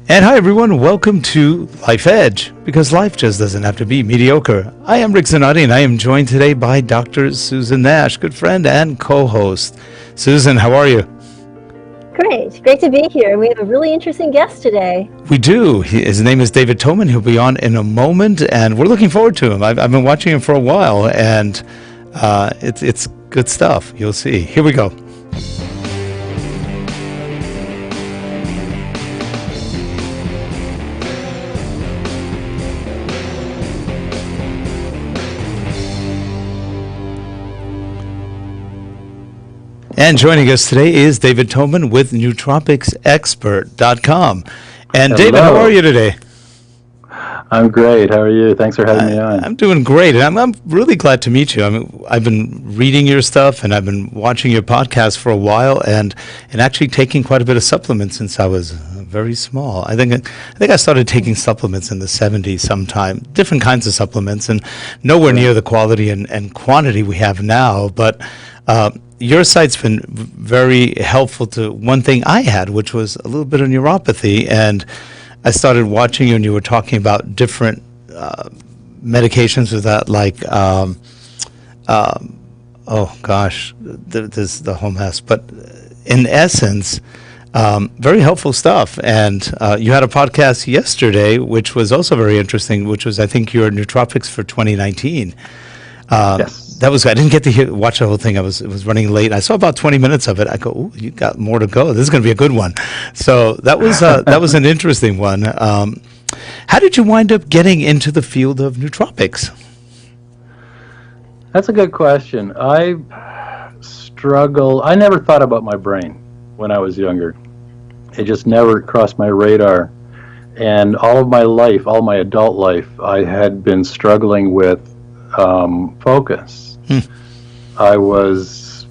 And hi everyone, welcome to Life Edge, because life just doesn't have to be mediocre. I am Rick Zanotti, and I am joined today by Dr. Susan Nash, good friend and co-host. Susan, how are you? Great to be here. We have a really interesting guest today. We do. His name is David Tomen. He'll be on in a moment, and we're looking forward to him. I've been watching him for a while, and it's good stuff. You'll see. Here we go. And joining us today is David Tomen with NootropicsExpert.com. And Hello. David, how are you today? I'm great. How are you? Thanks for having me on. I'm doing great, and I'm really glad to meet you. I mean, I've been reading your stuff, and I've been watching your podcast for a while, and actually taking quite a bit of supplements since I was very small. I think I started taking supplements in the 70s sometime, different kinds of supplements, and nowhere near the quality and quantity we have now, but your site's been very helpful to one thing I had, which was a little bit of neuropathy, and I started watching you, and you were talking about different medications with that, like, there's the whole mess. But in essence, very helpful stuff. And you had a podcast yesterday, which was also very interesting, which was, I think, your Nootropics for 2019. Yes. That was, I didn't get to watch the whole thing. It was running late. I saw about 20 minutes of it. I go, "Ooh, you got more to go. This is going to be a good one." So that was an interesting one. How did you wind up getting into the field of nootropics? That's a good question. I never thought about my brain when I was younger. It just never crossed my radar. And all of my life, all my adult life, I had been struggling with focus. I was,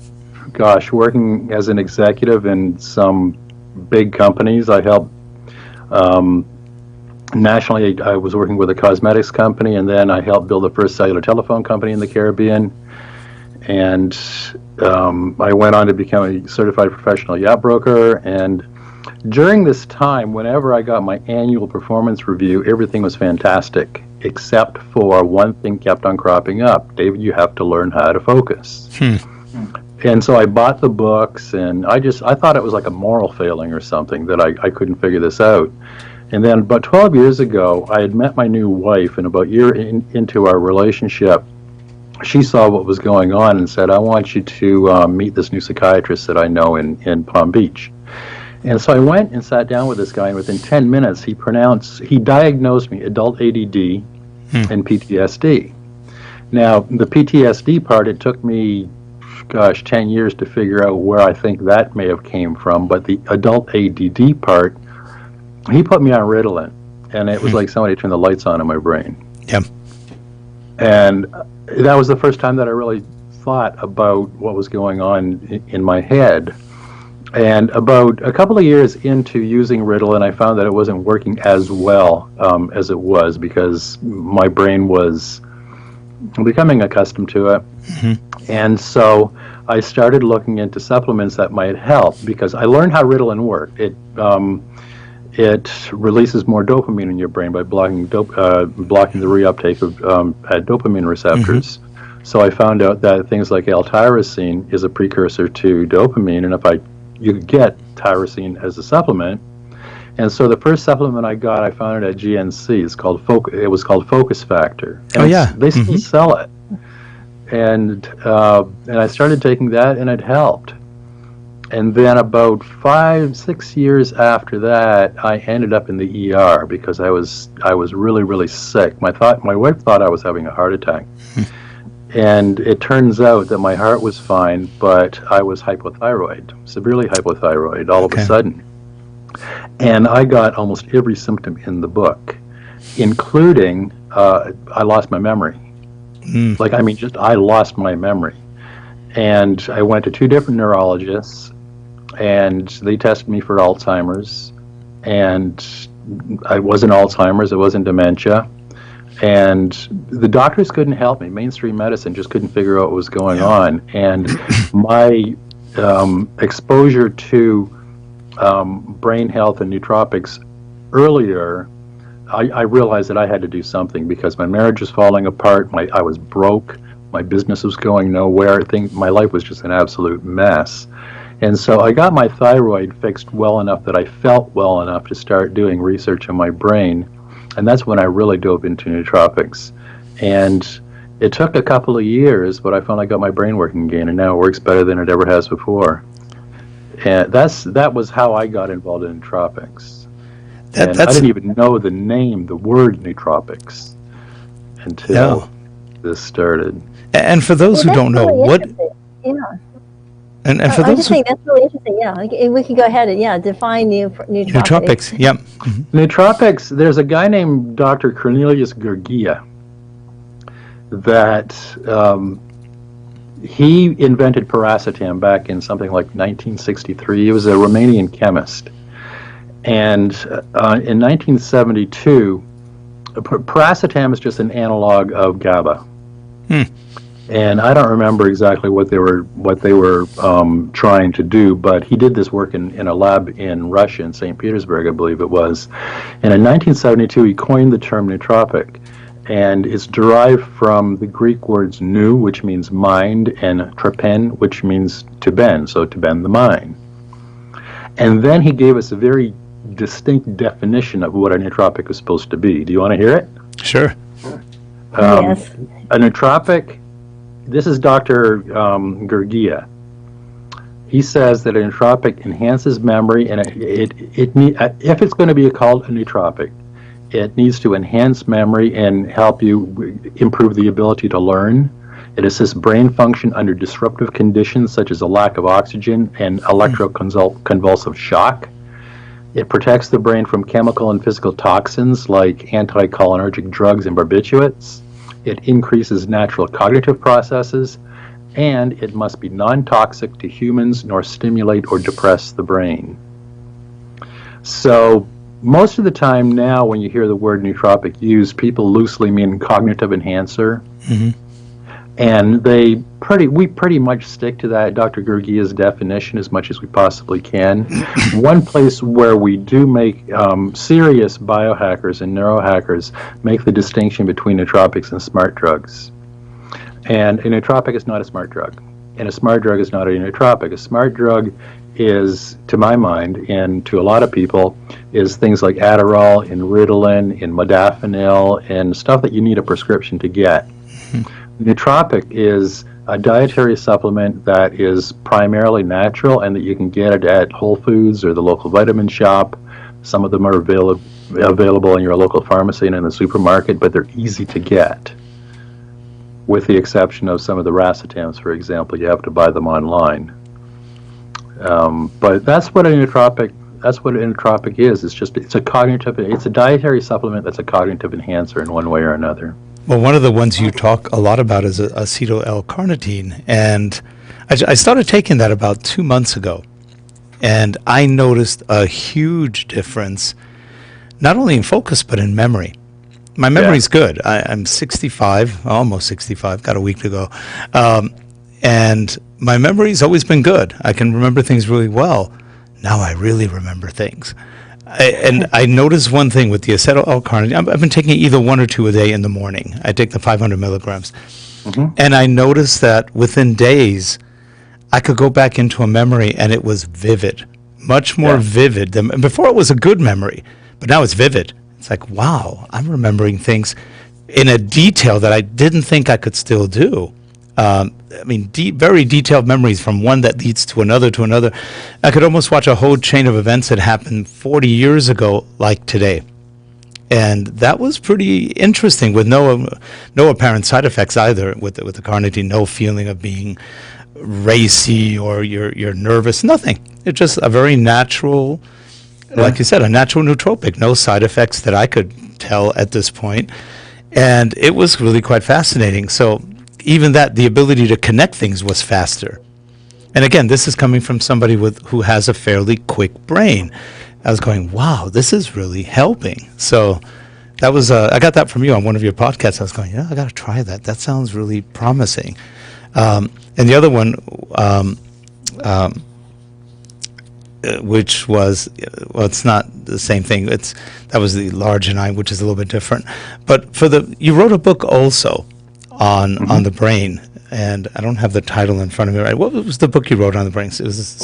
working as an executive in some big companies. I helped nationally. I was working with a cosmetics company, and then I helped build the first cellular telephone company in the Caribbean. And I went on to become a certified professional yacht broker. And during this time, whenever I got my annual performance review, everything was fantastic, except for one thing kept on cropping up. David, you have to learn how to focus. And so I bought the books, and I thought it was like a moral failing or something that I couldn't figure this out. And then about 12 years ago, I had met my new wife, and about a year into our relationship, she saw what was going on and said, "I want you to meet this new psychiatrist that I know in Palm Beach." And so I went and sat down with this guy, and within 10 minutes, he diagnosed me adult ADD and PTSD. Now, the PTSD part, it took me, 10 years to figure out where I think that may have came from, but the adult ADD part, he put me on Ritalin, and it was like somebody turned the lights on in my brain. Yeah. And that was the first time that I really thought about what was going on in my head. And about a couple of years into using Ritalin, I found that it wasn't working as well as it was, because my brain was becoming accustomed to it. And so I started looking into supplements that might help, because I learned how Ritalin worked. It releases more dopamine in your brain by blocking the reuptake of dopamine receptors. So I found out that things like L-tyrosine is a precursor to dopamine, and you could get tyrosine as a supplement. And so the first supplement I got, I found it at GNC. It was called Focus Factor. And they still sell it. And I started taking that, and it helped. And then about 5-6 years after that, I ended up in the ER because I was really, really sick. My wife thought I was having a heart attack. And it turns out that my heart was fine, but I was hypothyroid, severely hypothyroid all of a sudden. And I got almost every symptom in the book, including I lost my memory. I lost my memory. And I went to 2 different neurologists, and they tested me for Alzheimer's. And I wasn't Alzheimer's, it wasn't dementia. And the doctors couldn't help me. Mainstream medicine just couldn't figure out what was going on. And my exposure to brain health and nootropics earlier, I realized that I had to do something because my marriage was falling apart. I was broke. My business was going nowhere. My life was just an absolute mess. And so I got my thyroid fixed well enough that I felt well enough to start doing research on my brain. And that's when I really dove into nootropics. And it took a couple of years, but I finally got my brain working again, and now it works better than it ever has before. And that was how I got involved in nootropics. I didn't even know the word nootropics until this started. And for those who don't know, yeah. And for I'm those just saying that's really interesting. Yeah, we could go ahead and define nootropics. Nootropics, yep. Mm-hmm. Nootropics. There's a guy named Dr. Cornelius Gurgia that he invented paracetam back in something like 1963. He was a Romanian chemist, and in 1972, paracetam is just an analog of GABA. And I don't remember exactly what they were trying to do, but he did this work in a lab in Russia, in St. Petersburg, I believe it was. And in 1972, he coined the term nootropic, and it's derived from the Greek words nou, which means mind, and trepen, which means to bend, so to bend the mind. And then he gave us a very distinct definition of what a nootropic is supposed to be. Do you want to hear it? Sure. Yes. A nootropic. This is Dr. Gurgia. He says that a nootropic enhances memory, and if it's going to be called a nootropic, it needs to enhance memory and help you improve the ability to learn. It assists brain function under disruptive conditions such as a lack of oxygen and electroconvulsive shock. It protects the brain from chemical and physical toxins like anticholinergic drugs and barbiturates. It increases natural cognitive processes, and it must be non-toxic to humans nor stimulate or depress the brain. So most of the time now when you hear the word nootropic used, people loosely mean cognitive enhancer. Mm-hmm. And we pretty much stick to that Dr. Gurgia's definition as much as we possibly can. One place where we do make serious biohackers and neurohackers make the distinction between nootropics and smart drugs. And a nootropic is not a smart drug, and a smart drug is not a nootropic. A smart drug is, to my mind, and to a lot of people, is things like Adderall and Ritalin and modafinil and stuff that you need a prescription to get. Mm-hmm. Nootropic is a dietary supplement that is primarily natural and that you can get at Whole Foods or the local vitamin shop. Some of them are available in your local pharmacy and in the supermarket, but they're easy to get. With the exception of some of the racetams, for example, you have to buy them online. But that's what a nootropic is. It's a dietary supplement that's a cognitive enhancer in one way or another. Well, one of the ones you talk a lot about is Acetyl-L-carnitine, and I started taking that about 2 months ago, and I noticed a huge difference, not only in focus, but in memory. My memory's good. I'm 65, almost 65, got a week to go, and my memory's always been good. I can remember things really well. Now I really remember things. And I noticed one thing with the acetyl-L-carnitine. I've been taking either 1 or 2 a day in the morning. I take the 500 milligrams. Mm-hmm. And I noticed that within days, I could go back into a memory and it was vivid, much more vivid than before. It was a good memory, but now it's vivid. It's like, wow, I'm remembering things in a detail that I didn't think I could still do. Very detailed memories from one that leads to another to another. I could almost watch a whole chain of events that happened 40 years ago, like today. And that was pretty interesting with no apparent side effects either with the carnitine, no feeling of being racy or you're nervous, nothing. It's just a very natural, like you said, a natural nootropic, no side effects that I could tell at this point. And it was really quite fascinating. So even that, the ability to connect things was faster. And again, this is coming from somebody who has a fairly quick brain. I was going, wow, this is really helping. So that was, I got that from you on one of your podcasts. I was going, I got to try that. That sounds really promising. And the other one, which was, well, it's not the same thing. That was the larginine, which is a little bit different. But you wrote a book also on the brain, and I don't have the title in front of me. Right? What was the book you wrote on the brain?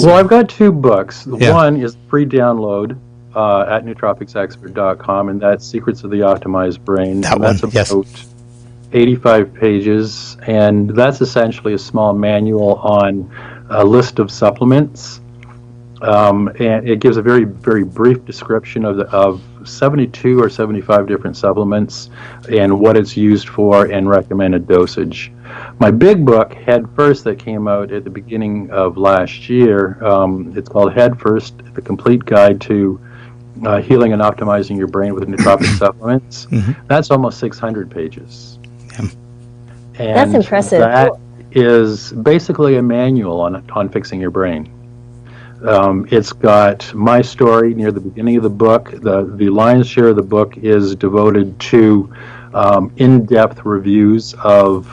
Well, I've got two books. One is free download at nootropicsexpert.com, and that's Secrets of the Optimized Brain. That's about 85 pages, and that's essentially a small manual on a list of supplements, and it gives a very, very brief description of 72 or 75 different supplements and what it's used for and recommended dosage. My big book, Head First, that came out at the beginning of last year, it's called Head First, The Complete Guide to Healing and Optimizing Your Brain with Nootropic Supplements. That's almost 600 pages. And that's impressive. That is basically a manual on fixing your brain. It's got my story near the beginning of the book. The lion's share of the book is devoted to in-depth reviews of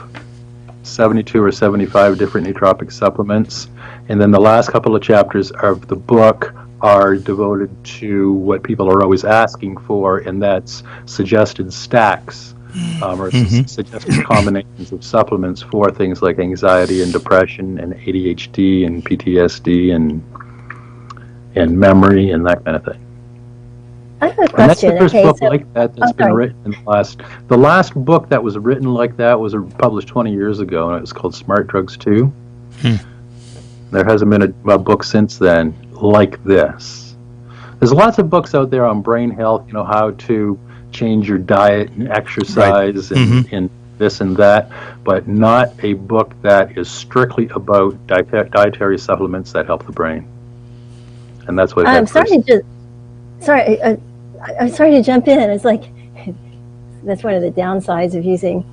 72 or 75 different nootropic supplements. And then the last couple of chapters of the book are devoted to what people are always asking for, and that's suggested stacks. Or suggested combinations of supplements for things like anxiety and depression and ADHD and PTSD and memory and that kind of thing. I have a question. And that's the first book like that's been written in the last book that was written like that was published 20 years ago, and it was called Smart Drugs 2. There hasn't been a book since then like this. There's lots of books out there on brain health, how to change your diet and exercise and this and that, but not a book that is strictly about dietary supplements that help the brain. And that's what I'm sorry to jump in. It's like that's one of the downsides of using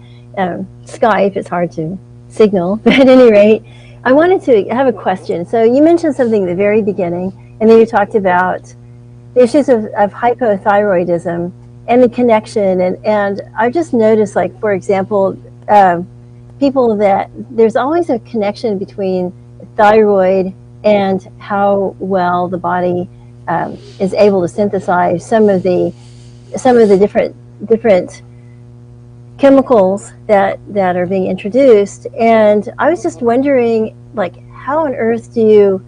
Skype. It's hard to signal, but at any rate, I wanted to have a question. So you mentioned something at the very beginning, and then you talked about the issues of hypothyroidism and the connection, and I've just noticed, like, for example, people that there's always a connection between thyroid and how well the body is able to synthesize some of the different chemicals that are being introduced. And I was just wondering, like, how on earth do you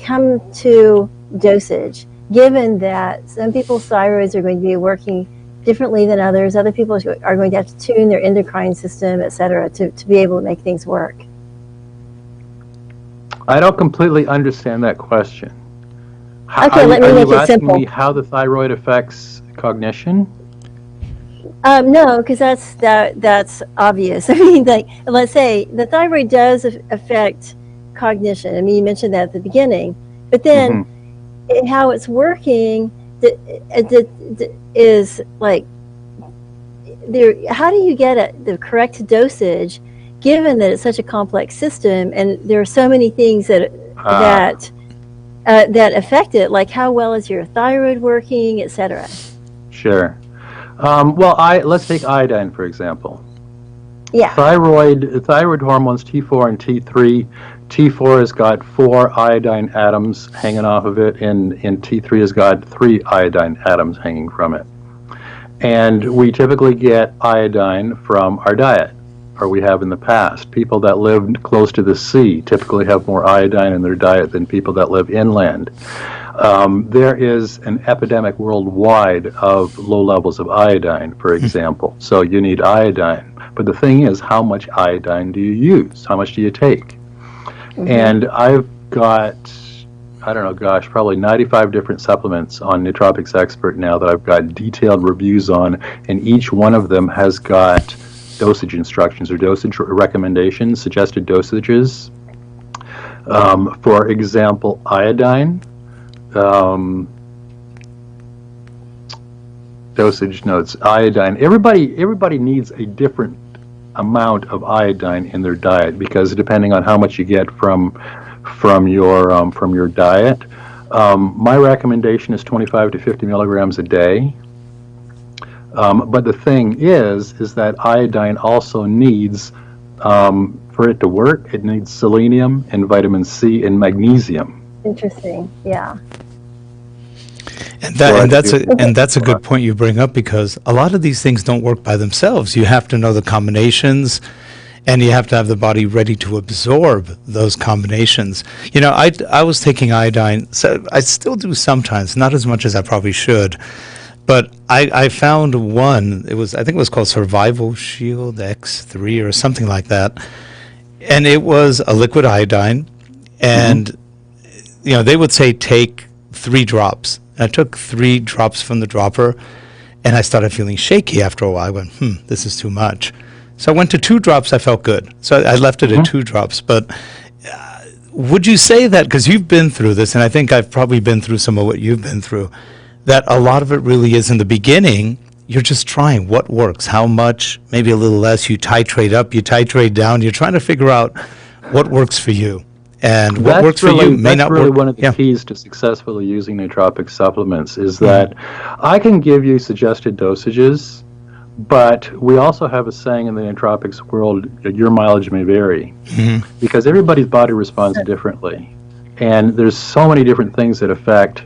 come to dosage, given that some people's thyroids are going to be working differently than others, other people are going to have to tune their endocrine system, et cetera, to be able to make things work? I don't completely understand that question. Okay, let me make it simple. Are you asking me how the thyroid affects cognition? No, because that's obvious. I mean, like, let's say the thyroid does affect cognition. I mean, you mentioned that at the beginning, but then how it's working is like, how do you get the correct dosage, given that it's such a complex system and there are so many things that affect it, like how well is your thyroid working, etc. Sure. Let's take iodine, for example. Yeah. Thyroid hormones T4 and T3. T4 has got 4 iodine atoms hanging off of it, and T3 has got 3 iodine atoms hanging from it. And we typically get iodine from our diet, or we have in the past. People that live close to the sea typically have more iodine in their diet than people that live inland. There is an epidemic worldwide of low levels of iodine, for example. So you need iodine. But the thing is, how much iodine do you use? How much do you take? And I've got, probably 95 different supplements on Nootropics Expert now that I've got detailed reviews on, and each one of them has got dosage instructions or dosage recommendations, suggested dosages. For example, iodine. Dosage notes, iodine. Everybody needs a different amount of iodine in their diet, because depending on how much you get from your diet, my recommendation is 25 to 50 milligrams a day. But the thing is that iodine also needs, for it to work, it needs selenium and vitamin C and magnesium. Interesting. Yeah. And that's a good point you bring up, because a lot of these things don't work by themselves. You have to know the combinations, and you have to have the body ready to absorb those combinations. You know, I was taking iodine, so I still do sometimes, not as much as I probably should. But I found one, I think it was called Survival Shield X3 or something like that. And it was a liquid iodine. And, you know, they would say take 3 drops. I took 3 drops from the dropper, and I started feeling shaky after a while. I went, this is too much. So I went to 2 drops. I felt good. So I left it at 2 drops. But would you say that, because you've been through this, and I think I've probably been through some of what you've been through, that a lot of it really is in the beginning, you're just trying what works, how much, maybe a little less, you titrate up, you titrate down, you're trying to figure out what works for you. And what works for you may not work. That's really one of the keys to successfully using nootropic supplements, is that I can give you suggested dosages, but we also have a saying in the nootropics world, your mileage may vary, because everybody's body responds differently. And there's so many different things that affect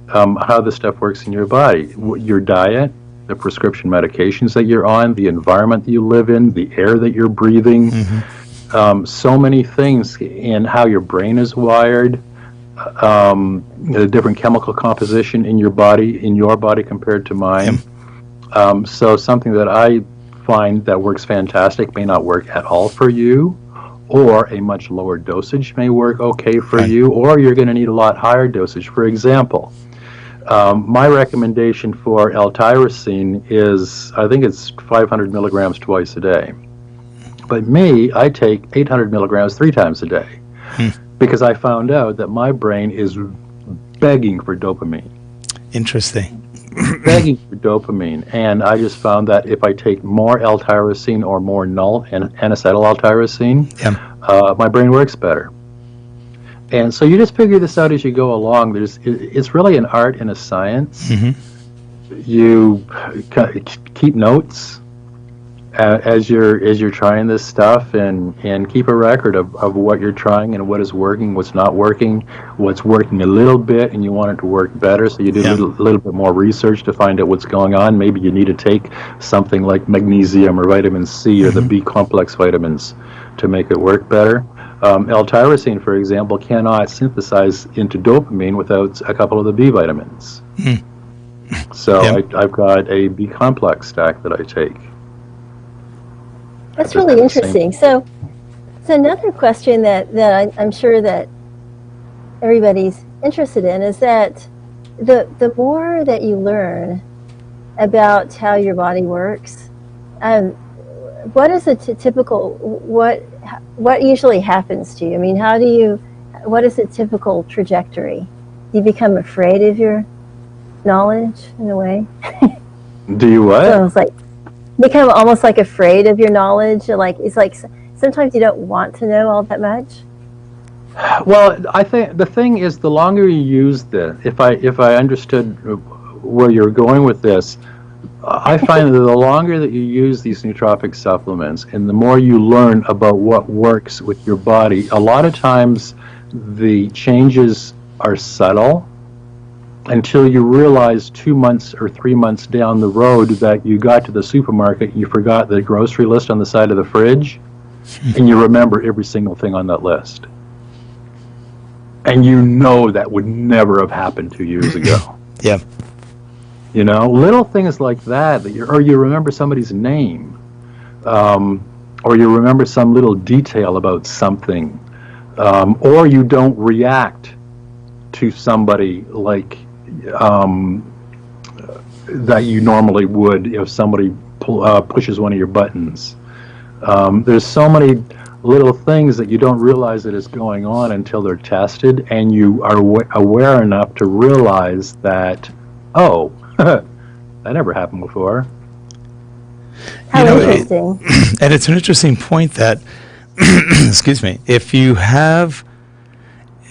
how this stuff works in your body. Your diet, the prescription medications that you're on, the environment that you live in, the air that you're breathing, so many things, and how your brain is wired, the different chemical composition in your body compared to mine. So something that I find that works fantastic may not work at all for you, or a much lower dosage may work okay for you, or you're going to need a lot higher dosage. For example, my recommendation for L-tyrosine is, I think it's 500 milligrams twice a day. But me, I take 800 milligrams 3 times a day, because I found out that my brain is begging for dopamine. Interesting. Begging for dopamine. And I just found that if I take more L-tyrosine or more null and Acetyl-L-carnitine, my brain works better. And so you just figure this out as you go along. It's really an art and a science. You keep notes as you're trying this stuff, and keep a record of what you're trying and what is working, what's not working, what's working a little bit, and you want it to work better. So you do a little bit more research to find out what's going on. Maybe you need to take something like magnesium or vitamin C or the B complex vitamins to make it work better. L-tyrosine, for example, cannot synthesize into dopamine without a couple of the B vitamins. So I've got a B complex stack that I take. That's really interesting. So another question that I'm sure that everybody's interested in is that the more that you learn about how your body works, what is a typical, what usually happens to you? I mean, what is the typical trajectory? Do you become afraid of your knowledge in a way? Do you what? So it's like, become almost like afraid of your knowledge. Like, it's like sometimes you don't want to know all that much. Well, I think the thing is, the longer you use this, if I understood where you're going with this, I find that the longer that you use these nootropic supplements and the more you learn about what works with your body, a lot of times the changes are subtle until you realize 2 months or 3 months down the road that you got to the supermarket and you forgot the grocery list on the side of the fridge, and you remember every single thing on that list. And you know that would never have happened 2 years ago. You know, little things like that, or you remember somebody's name, or you remember some little detail about something, or you don't react to somebody like that you normally would if somebody pushes one of your buttons. There's so many little things that you don't realize that is going on until they're tested, and you are aware enough to realize that, oh, that never happened before. How interesting. And it's an interesting point that, excuse me, if you have,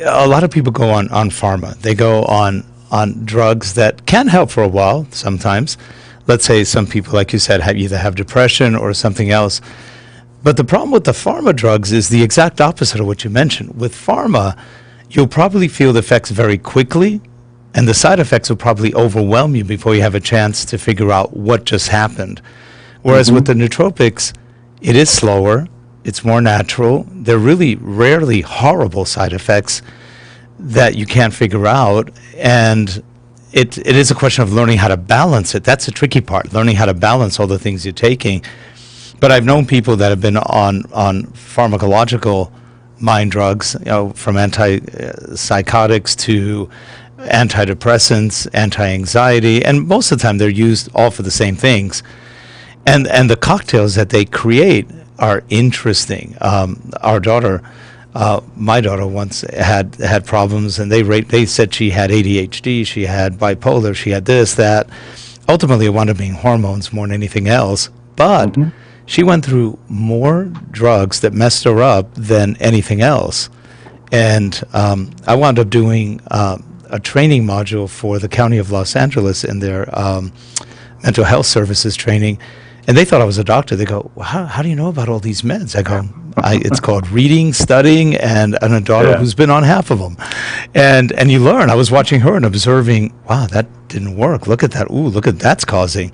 a lot of people go on pharma. They go on drugs that can help for a while sometimes. Let's say some people, like you said, either have depression or something else. But the problem with the pharma drugs is the exact opposite of what you mentioned. With pharma, you'll probably feel the effects very quickly, and the side effects will probably overwhelm you before you have a chance to figure out what just happened. Whereas with the nootropics, it is slower, it's more natural. They're really rarely horrible side effects that you can't figure out, and it is a question of learning how to balance it. That's the tricky part, learning how to balance all the things you're taking. But I've known people that have been on pharmacological mind drugs, from antipsychotics to antidepressants, anti-anxiety, and most of the time they're used all for the same things. And the cocktails that they create are interesting. Our daughter, my daughter, once had problems, and they said she had ADHD, she had bipolar, she had this, that. Ultimately, it wound up being hormones more than anything else. But she went through more drugs that messed her up than anything else. And I wound up doing a training module for the County of Los Angeles in their mental health services training. And they thought I was a doctor. They go, well, how do you know about all these meds? I go, it's called reading, studying, and a daughter who's been on half of them. And you learn. I was watching her and observing, wow, that didn't work. Look at that. Ooh, look at that's causing.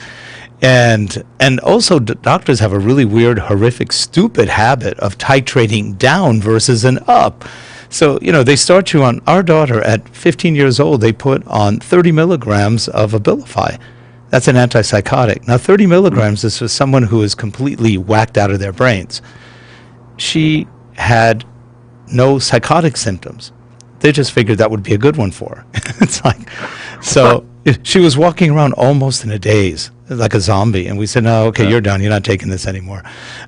And also doctors have a really weird, horrific, stupid habit of titrating down versus an up. So, they start you on, our daughter at 15 years old, they put on 30 milligrams of Abilify. That's an antipsychotic. Now, 30 milligrams is for someone who is completely whacked out of their brains. She had no psychotic symptoms. They just figured that would be a good one for her. It's like, so she was walking around almost in a daze, like a zombie. And we said, no, okay, you're done. You're not taking this anymore.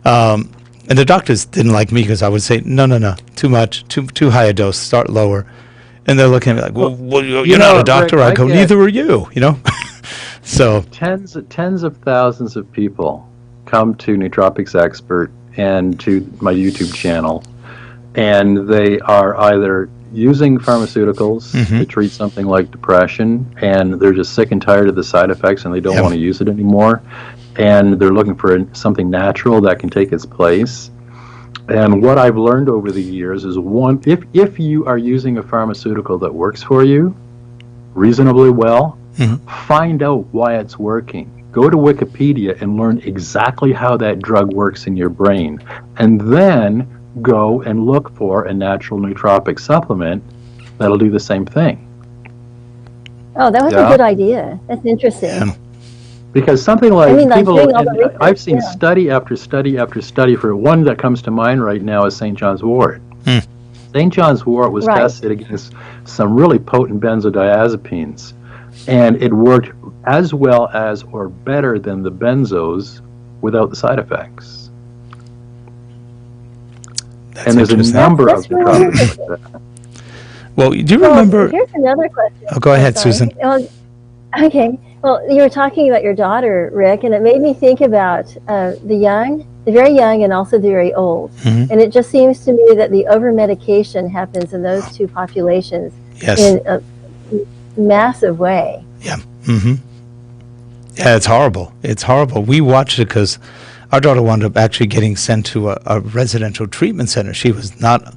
And the doctors didn't like me because I would say, no, too much, too high a dose, start lower. And they're looking at me like, well you're not a doctor. Rick, I go, neither are you, So tens of thousands of people come to Nootropics Expert and to my YouTube channel, and they are either using pharmaceuticals to treat something like depression, and they're just sick and tired of the side effects and they don't want to use it anymore, and they're looking for something natural that can take its place. And what I've learned over the years is, one, if you are using a pharmaceutical that works for you reasonably well, find out why it's working. Go to Wikipedia and learn exactly how that drug works in your brain. And then go and look for a natural nootropic supplement that'll do the same thing. Oh, that was a good idea. That's interesting. Because something like I've seen study after study after study. For one that comes to mind right now is St. John's wort. St. John's wort was tested against some really potent benzodiazepines, and it worked as well as or better than the benzos without the side effects. And there's a number of nootropics like that. Well, do you remember? Here's another question. Oh, go ahead, Susan. Okay. Well, you were talking about your daughter, Rick, and it made me think about the very young and also the very old. And it just seems to me that the over-medication happens in those two populations in a massive way. Yeah. Yeah, it's horrible. It's horrible. We watched it because our daughter wound up actually getting sent to a residential treatment center. She was not,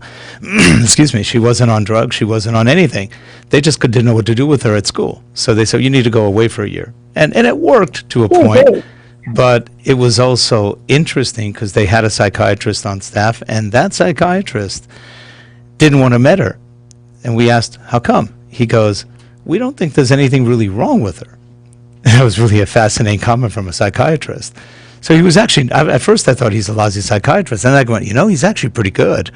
she wasn't on drugs. She wasn't on anything. They just didn't know what to do with her at school. So they said, you need to go away for a year. And it worked to a point. But it was also interesting because they had a psychiatrist on staff, and that psychiatrist didn't want to med her. And we asked, how come? He goes, we don't think there's anything really wrong with her. That was really a fascinating comment from a psychiatrist. So he was actually, at first I thought he's a lousy psychiatrist. And I went, he's actually pretty good.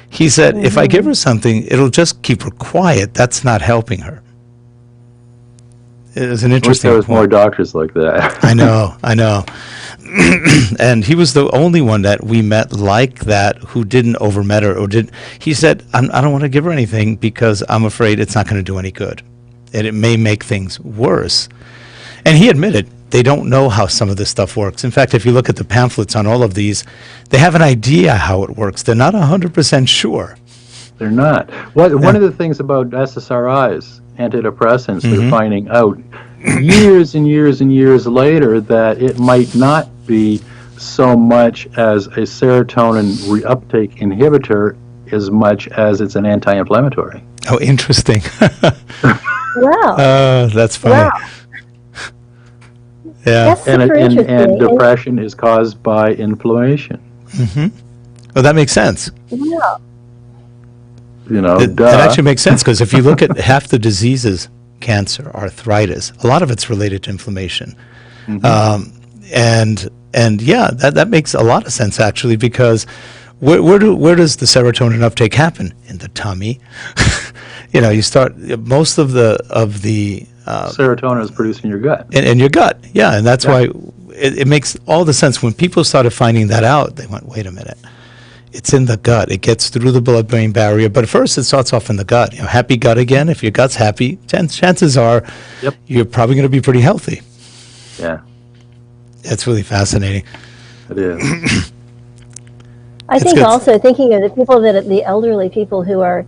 He said, if I give her something, it'll just keep her quiet. That's not helping her. It was an interesting point. There was more doctors like that. I know. And he was the only one that we met like that who didn't over-med her or did. He said, I don't want to give her anything because I'm afraid it's not going to do any good. And it may make things worse. And he admitted they don't know how some of this stuff works. In fact, if you look at the pamphlets on all of these, they have an idea how it works. They're not 100% sure. They're not. One of the things about SSRIs, antidepressants, they're finding out years and years and years later that it might not be so much as a serotonin reuptake inhibitor as much as it's an anti-inflammatory. Oh, interesting. Wow. That's funny. Wow. Yeah. That's super interesting. And depression is caused by inflammation. Well, that makes sense. Wow. You know, That actually makes sense, because if you look at half the diseases, cancer, arthritis, a lot of it's related to inflammation. And yeah, that makes a lot of sense, actually, because where does the serotonin uptake happen? In the tummy. You know, you start most of the serotonin is produced in your gut. in your gut. Yeah, and that's why it makes all the sense. When people started finding that out, they went, wait a minute. It's in the gut. It gets through the blood-brain barrier. But first, it starts off in the gut. You know, happy gut again. If your gut's happy, chances are you're probably going to be pretty healthy. Yeah. It's really fascinating. It is. I think also thinking of the elderly people who are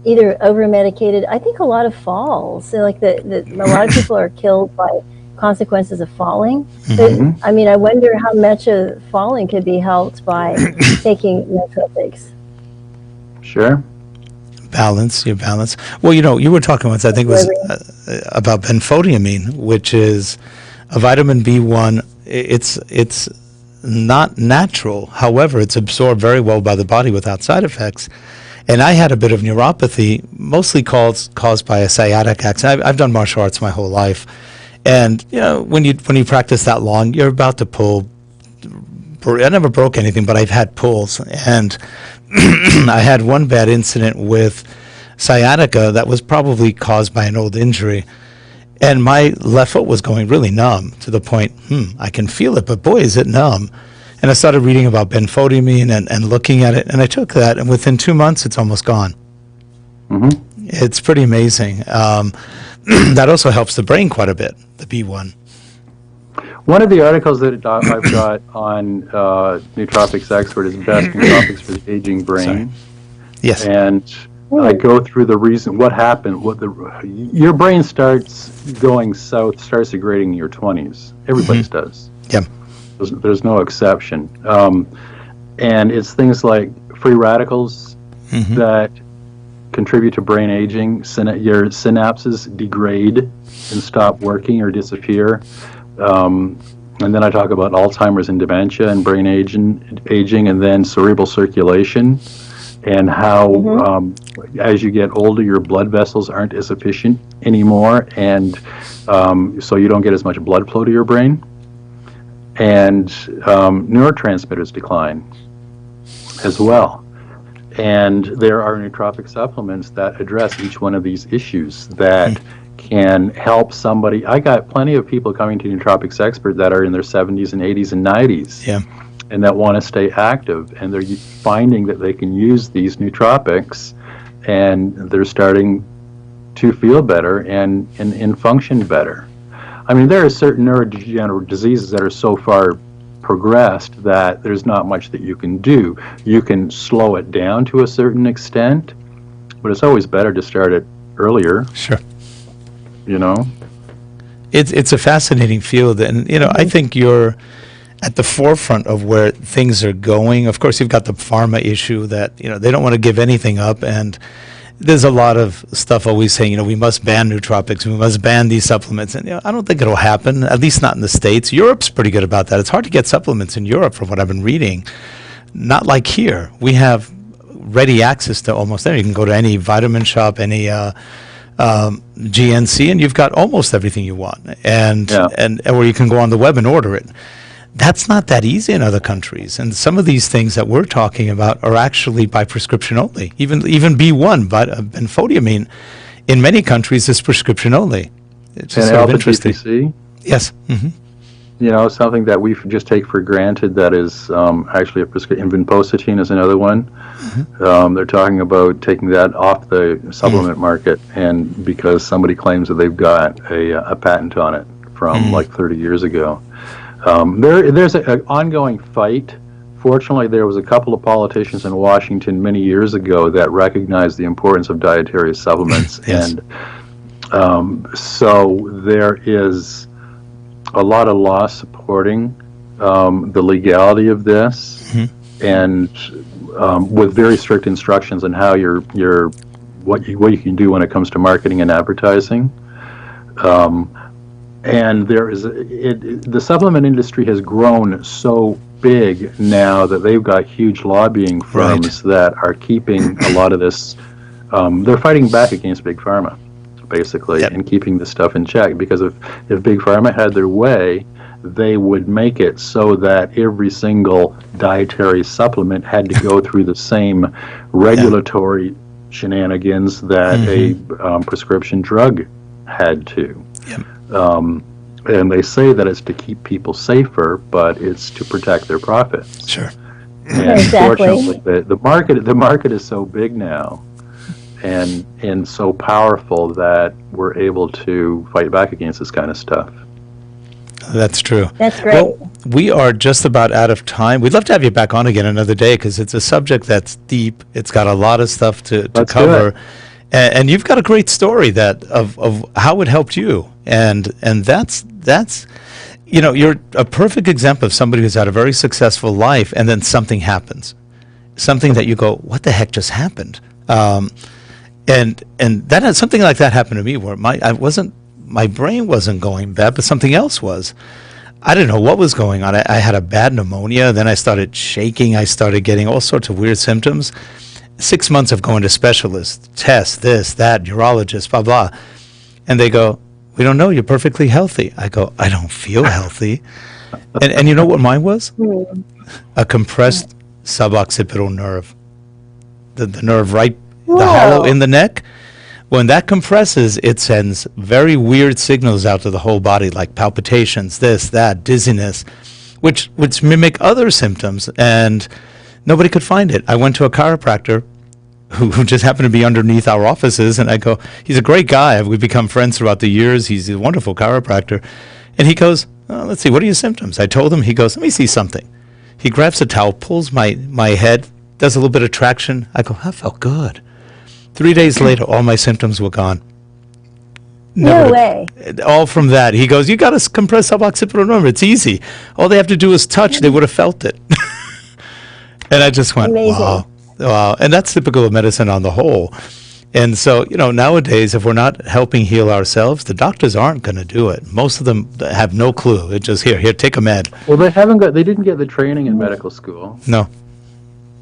either over-medicated. I think a lot of falls. So like a lot of people are killed by consequences of falling. I mean, I wonder how much of falling could be helped by taking nootropics. Sure. Your balance. Well, you know, you were talking once, I think it was about benfodiamine, which is a vitamin B1. It's not natural. However, it's absorbed very well by the body without side effects. And I had a bit of neuropathy, mostly caused by a sciatic accident. I've done martial arts my whole life. And, you know, when you practice that long, you're about to pull. I never broke anything, but I've had pulls. And I had one bad incident with sciatica that was probably caused by an old injury. And my left foot was going really numb to the point, I can feel it, but boy, is it numb. And I started reading about benfodiamine and looking at it, and I took that, and within 2 months, it's almost gone. It's pretty amazing. That also helps the brain quite a bit, the B1. One of the articles that I've got on Nootropics Expert is Best Nootropics for the Aging Brain. Sorry. Yes. And I go through the reason, what happened, your brain starts going south, starts degrading in your 20s. Everybody's does. Yeah. There's no exception. And it's things like free radicals that contribute to brain aging. Your synapses degrade and stop working or disappear. And then I talk about Alzheimer's and dementia and brain aging, and then cerebral circulation, and how as you get older, your blood vessels aren't as efficient anymore, and so you don't get as much blood flow to your brain. And neurotransmitters decline as well. And there are nootropic supplements that address each one of these issues that can help somebody. I got plenty of people coming to Nootropics Expert that are in their 70s and 80s and 90s and that want to stay active. And they're finding that they can use these nootropics and they're starting to feel better and function better. I mean, there are certain neurodegenerative diseases that are so far progressed that there's not much that you can do. You can slow it down to a certain extent, but it's always better to start it earlier. Sure. You know? It's a fascinating field, and, you know, I think you're at the forefront of where things are going. Of course, you've got the pharma issue that, you know, they don't want to give anything up, and there's a lot of stuff always saying, you know, we must ban nootropics, we must ban these supplements. And, you know, I don't think it'll happen, at least not in the States. Europe's pretty good about that. It's hard to get supplements in Europe from what I've been reading. Not like here. We have ready access to almost anything. You can go to any vitamin shop, any GNC, and you've got almost everything you want. And or you can go on the web and order it. That's not that easy in other countries. And some of these things that we're talking about are actually by prescription only. Even B1, but benfodiamine, in many countries is prescription only. It's just sort of interesting. TPC, yes. You know, something that we just take for granted that is actually a prescription. Vinpocetine is another one. They're talking about taking that off the supplement market, and because somebody claims that they've got a patent on it from like 30 years ago. There's an ongoing fight. Fortunately, there was a couple of politicians in Washington many years ago that recognized the importance of dietary supplements. And so there is a lot of law supporting the legality of this, and with very strict instructions on how your what you can do when it comes to marketing and advertising. And there is the supplement industry has grown so big now that they've got huge lobbying firms that are keeping a lot of this. They're fighting back against Big Pharma, basically, and keeping this stuff in check. Because if Big Pharma had their way, they would make it so that every single dietary supplement had to go through the same regulatory shenanigans that a prescription drug had to. And they say that it's to keep people safer, but it's to protect their profits. Sure. And fortunately, the market is so big now and so powerful that we're able to fight back against this kind of stuff. That's true. That's great. Well, we are just about out of time. We'd love to have you back on again another day because it's a subject that's deep. It's got a lot of stuff to cover. And you've got a great story of how it helped you. And that's you're a perfect example of somebody who's had a very successful life and then something happens. Something that you go, what the heck just happened? And that had something like that happened to me where my brain wasn't going bad, but something else was. I didn't know what was going on. I had a bad pneumonia. Then I started shaking. I started getting all sorts of weird symptoms. 6 months of going to specialists, tests, this, that, neurologists, blah, blah. And they go, we don't know. You're perfectly healthy. I go, I don't feel healthy. And you know what mine was? A compressed suboccipital nerve. The nerve right, the hollow in the neck. When that compresses, it sends very weird signals out to the whole body, like palpitations, this, that, dizziness, which mimic other symptoms, and nobody could find it. I went to a chiropractor who just happened to be underneath our offices, and I go, he's a great guy. We've become friends throughout the years. He's a wonderful chiropractor. And he goes, let's see, what are your symptoms? I told him. He goes, let me see something. He grabs a towel, pulls my head, does a little bit of traction. I go, that felt good. 3 days later, all my symptoms were gone. No way. All from that. He goes, you got to compress suboccipital nerve. It's easy. All they have to do is touch. They would have felt it. And I just went, wow. And that's typical of medicine on the whole. And so, nowadays, if we're not helping heal ourselves, the doctors aren't going to do it. Most of them have no clue. It's just, here, take a med. Well, they didn't get the training in medical school. No.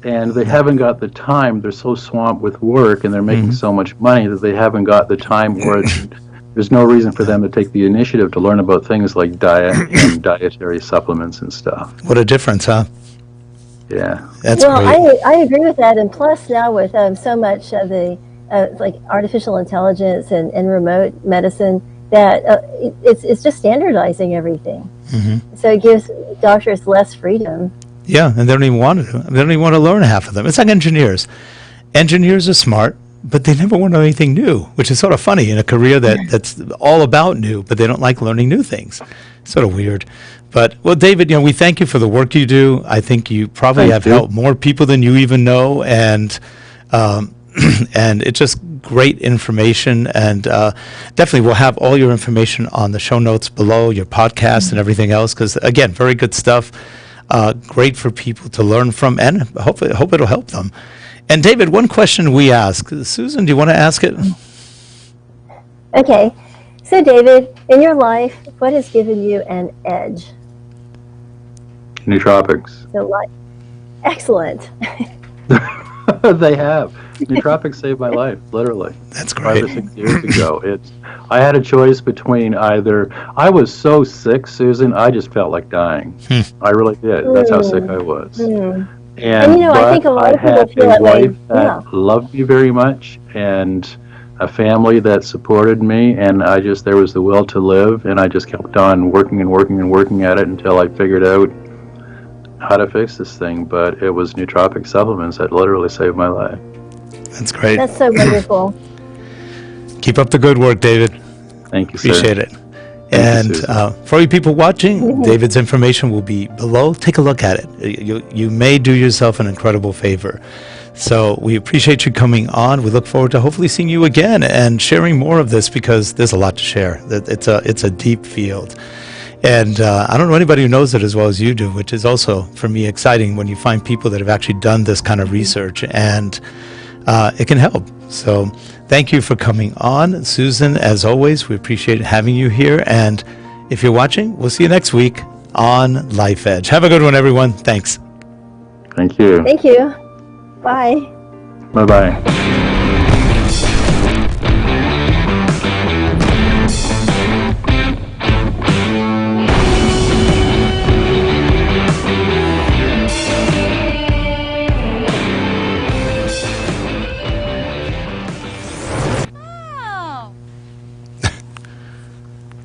And they haven't got the time. They're so swamped with work and they're making so much money that they haven't got the time where there's no reason for them to take the initiative to learn about things like diet and dietary supplements and stuff. What a difference, huh? Yeah. That's great. I agree with that. And plus now with so much of the like artificial intelligence and remote medicine, that it's just standardizing everything. So it gives doctors less freedom. Yeah, and they don't even want to. They don't even want to learn half of them. It's like engineers. Engineers are smart, but they never want to know anything new, which is sort of funny in a career that's all about new, but they don't like learning new things. Sort of weird. But, well, David, we thank you for the work you do. I think you probably have helped more people than you even know, and it's just great information. And definitely we'll have all your information on the show notes below, your podcast and everything else, because, again, very good stuff. Great for people to learn from, and hope it'll help them. And David, one question we ask. Susan, do you want to ask it? Okay. So David, in your life, what has given you an edge? Nootropics. Excellent. They have. Nootropics saved my life, literally. That's great. 5 or 6 years ago. I had a choice between either. I was so sick, Susan, I just felt like dying. I really did. That's how sick I was. And I think a lot of people feel that way. I had a wife that loved me very much, and a family that supported me, and there was the will to live, and I just kept on working and working and working at it until I figured out how to fix this thing. But it was Nootropic Supplements that literally saved my life. That's great. That's so wonderful. Keep up the good work, David. Thank you, sir. Appreciate it. And for you people watching, David's information will be below. Take a look at it. You may do yourself an incredible favor. So we appreciate you coming on. We look forward to hopefully seeing you again and sharing more of this, because there's a lot to share. It's a deep field. And I don't know anybody who knows it as well as you do, which is also, for me, exciting when you find people that have actually done this kind of research and it can help. So thank you for coming on, Susan. As always, we appreciate having you here. And if you're watching, we'll see you next week on Life Edge. Have a good one, everyone. Thanks. Thank you. Thank you. Bye. Bye-bye.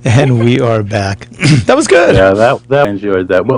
And we are back. That was good. Yeah, that I enjoyed that. Well,